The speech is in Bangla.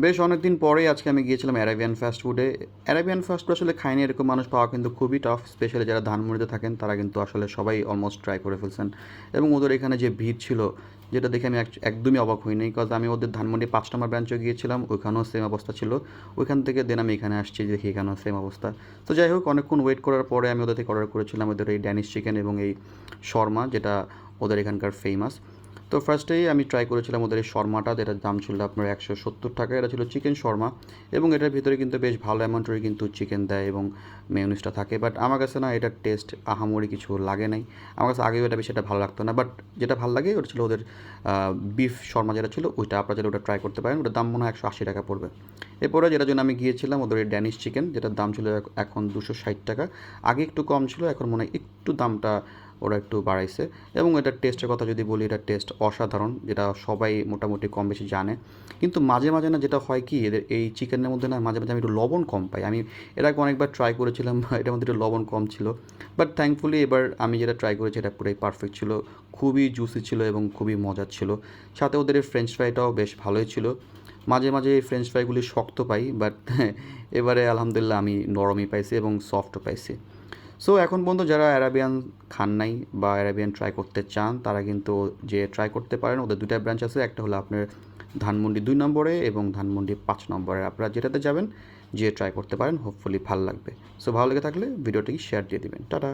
বেশ অনেকদিন পরেই আজকে আমি গিয়েছিলাম অ্যারাবিয়ান ফাস্ট ফুডে। অ্যারাবিয়ান ফাস্ট ফুড আসলে খায়নি এরকম মানুষ পাওয়া কিন্তু খুবই টাফ। স্পেশালি যারা ধানমন্ডিতে থাকেন তারা কিন্তু আসলে সবাই অলমোস্ট ট্রাই করে ফেলছেন। এবং ওদের এখানে যে ভিড় ছিল, যেটা দেখে আমি একদমই অবাক হইনি। বিকজ আমি ওদের ধানমন্ডি ৫ নম্বর ব্রাঞ্চে গিয়েছিলাম, ওইখানেও সেম অবস্থা ছিল। ওইখান থেকে দেন আমি এখানে আসছি, দেখি এখানেও সেম অবস্থা। তো যাই হোক, অনেকক্ষণ ওয়েট করার পরে আমি ওদের থেকে অর্ডার করেছিলাম ওদের এই ড্যানিশ চিকেন এবং এই শর্মা, যেটা ওদের এখানকার ফেমাস। তো ফার্স্টেই আমি ট্রাই করেছিলাম ওদের এই শর্মাটা, যেটার দাম ছিল আপনার ১৭০ টাকা। এটা ছিল চিকেন শর্মা এবং এটার ভিতরে কিন্তু বেশ ভালো অ্যামাউন্টেরই কিন্তু চিকেন দেয় এবং মেয়োনিজটা থাকে। বাট আমার কাছে না এটার টেস্ট আহামরি কিছু লাগে নাই। আমার কাছে আগেও এটা বেশি এটা ভালো লাগতো না, বাট যেটা ভালো লাগে ওটা ছিল ওদের বিফ শর্মা যেটা ছিল ওইটা। আপনারা চাইলে ওটা ট্রাই করতে পারেন, ওটার দাম মনে হয় ১৮০ টাকা পড়বে। এরপরে যেটার জন্য আমি গিয়েছিলাম ওদের এই ড্যানিশ চিকেন, যেটার দাম ছিল এখন ২৬০ টাকা। আগে একটু কম ছিল, এখন মনে হয় একটু দামটা ওরা একটু বাড়াইছে। এবং এটার টেস্টের কথা যদি বলি, এটার টেস্ট অসাধারণ, যেটা সবাই মোটামুটি কম বেশি জানে। কিন্তু মাঝে মাঝে না যেটা হয় কি, এদের এই চিকেনের মধ্যে না মাঝে মাঝে আমি একটু লবণ কম পাই। আমি এর আগে অনেকবার ট্রাই করেছিলাম, এটার মধ্যে একটু লবণ কম ছিল। বাট থ্যাঙ্কফুলি এবার আমি যেটা ট্রাই করেছি এটা পুরোই পারফেক্ট ছিল। খুবই জুসি ছিল এবং খুবই মজার ছিল। সাথে ওদের এই ফ্রেঞ্চ ফ্রাইটাও বেশ ভালোই ছিল। মাঝে মাঝে এই ফ্রেঞ্চ ফ্রাইগুলি শক্ত পাই, বাট এবারে আলহামদুলিল্লাহ আমি নরমই পাইছি এবং সফটও পাইছি। সো এখন পর্যন্ত যারা অ্যারাবিয়ান খান নাই বা অ্যারাবিয়ান ট্রাই করতে চান, তারা কিন্তু যে ট্রাই করতে পারেন। ওদের দুটা ব্রাঞ্চ আছে, একটা হলো আপনার ধানমন্ডি ২ নম্বরে এবং ধানমন্ডি ৫ নম্বরে। আপনারা যেটাতে যাবেন, যে ট্রাই করতে পারেন, হোপফুলি ভালো লাগবে। সো ভালো লেগে থাকলে ভিডিওটি শেয়ার দিয়ে দিবেন। টাটা।